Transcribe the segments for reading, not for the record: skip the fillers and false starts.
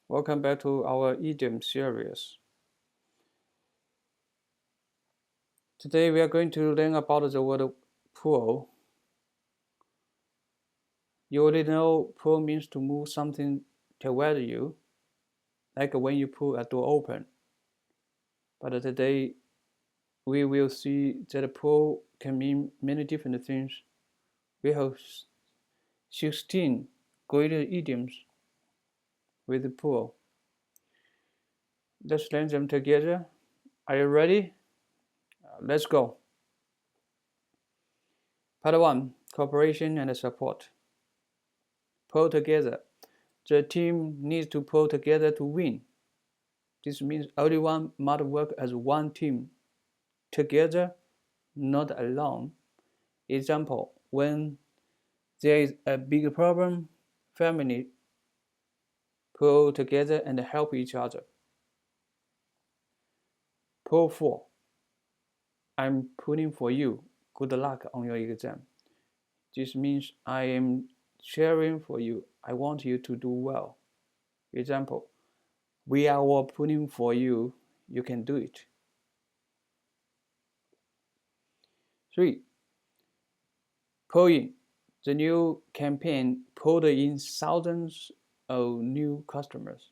Welcome back to our idiom series. Today we are going to learn about the word pull. You already know pull means to move something toward you, like when you pull a door open. But today we will see that pull can mean many different things. We have 16 great idioms with pull. Let's learn them together. Are you ready? Let's go. Part 1. Cooperation and support. Pull together. The team needs to pull together to win. This means everyone must work as one team, together, not alone. Example, when there is a big problem, families pull together and help each other. Pull for. I'm pulling for you. Good luck on your exam. This means I am cheering for you. I want you to do well. Example, we are all pulling for you. You can do it. 3. Pull in. The new campaign pulled in thousands of new customers.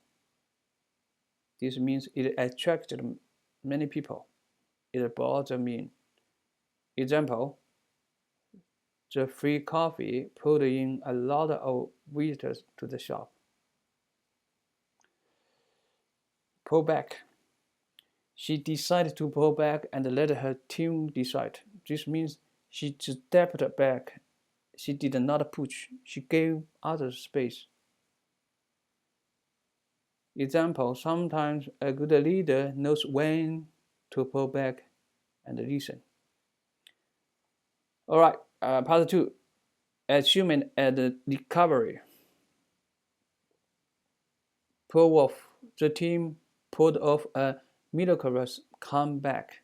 This means it attracted many people. It brought them in. Example, the free coffee pulled in a lot of visitors to the shop. Pull back. She decided to pull back and let her team decide. This means she stepped back. She did not push. She gave others space. Example, sometimes a good leader knows when to pull back and listen. All right, part 2, achievement and recovery. Pull off. The team pulled off a miraculous comeback.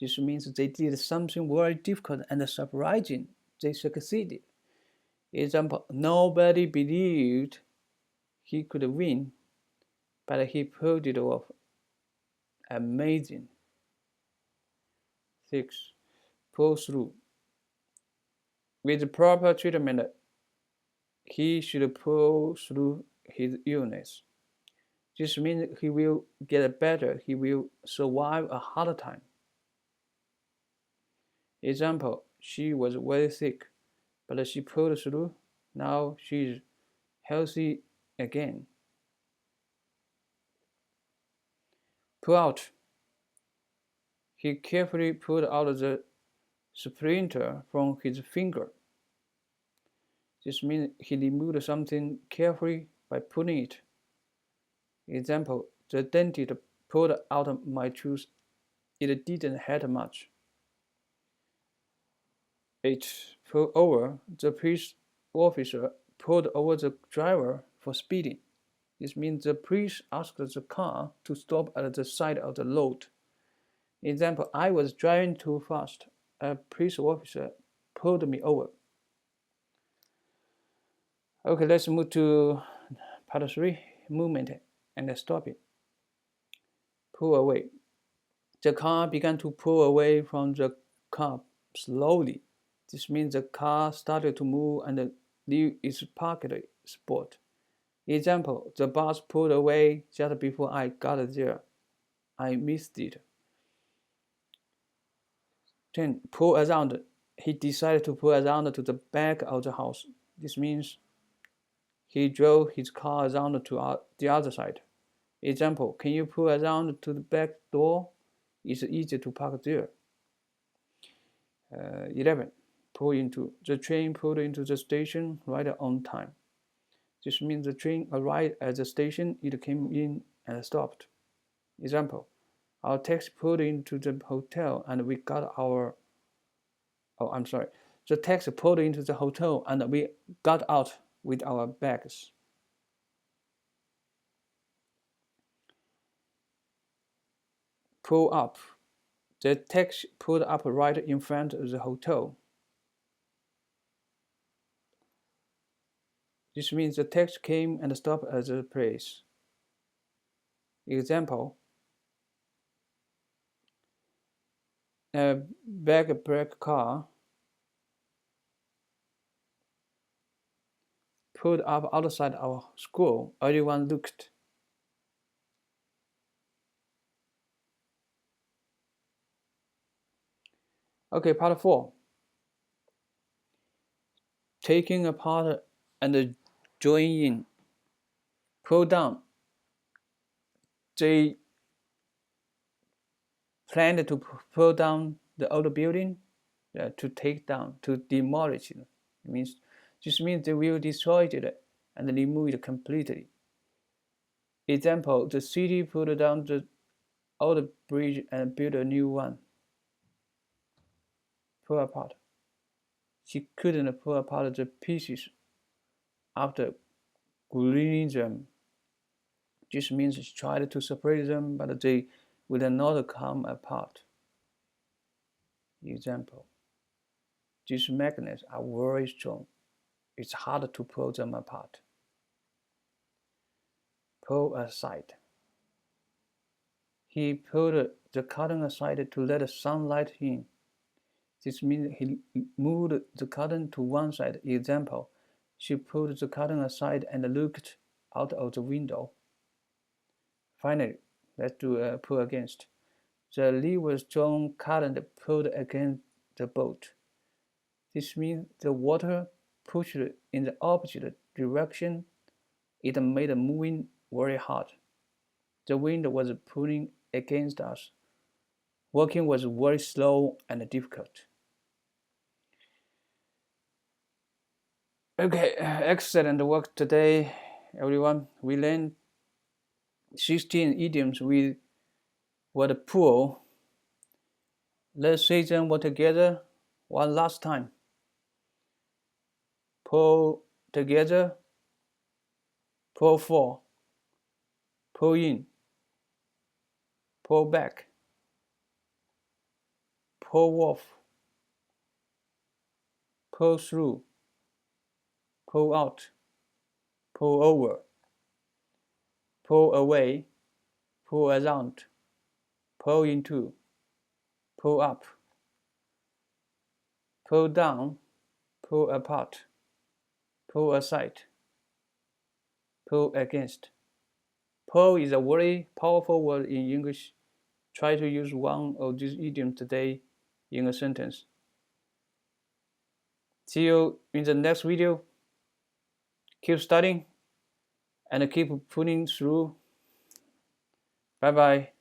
This means they did something very difficult and surprising. They succeeded. Example, nobody believed he could win, but he pulled it off. Amazing. 6. Pull through. With proper treatment, he should pull through his illness. This means he will get better. He will survive a hard time. Example, she was very sick, but she pulled through. Now she is healthy again. Pull out. He carefully pulled out the splinter from his finger. This means he removed something carefully by pulling it. Example, the dentist pulled out my tooth. It didn't hurt much. 8. Pull over. The police officer pulled over the driver for speeding. This means the police asked the car to stop at the side of the road. Example, I was driving too fast. A police officer pulled me over. Okay, let's move to part 3, movement and stopping. Pull away. The car began to pull away from the curb slowly. This means the car started to move and leave its parked spot. Example, the bus pulled away just before I got there. I missed it. 10. Pull around. He decided to pull around to the back of the house. This means he drove his car around to the other side. Example, can you pull around to the back door? It's easy to park there. 11. Pull into. The train pulled into the station right on time. This means the train arrived at the station, it came in and stopped. Example, our taxi pulled into the hotel and we got our the taxi pulled into the hotel and we got out with our bags. Pull up. The taxi pulled up right in front of the hotel. This means the taxi came and stopped at the place. Example, a bag black car pulled up outside our school. Everyone looked. Okay, part 4. Taking apart and joining in. Pull down. They planned to pull down the old building, to take down, to demolish it. This means they will destroy it and remove it completely. Example, the city pulled down the old bridge and built a new one. Pull apart. She couldn't pull apart the pieces after gluing them. This means she tried to separate them, but they would not come apart. Example, these magnets are very strong. It's hard to pull them apart. Pull aside. He pulled the curtain aside to let sunlight in. This means he moved the curtain to one side. Example, she pulled the curtain aside and looked out of the window. Finally, let's do a pull against. The lever strong current pulled against the boat. This means the water pushed in the opposite direction. It made moving very hard. The wind was pulling against us. Walking was very slow and difficult. Okay, excellent work today, everyone. We learned 16 idioms with word pull. Let's say them all together one last time. Pull together, pull for, pull in, pull back, pull off, pull through, pull out, pull over, pull away, pull around, pull into, pull up, pull down, pull apart, pull aside, pull against. Pull is a very powerful word in English. Try to use one of these idioms today in a sentence. See you in the next video. Keep studying and keep pulling through. Bye bye.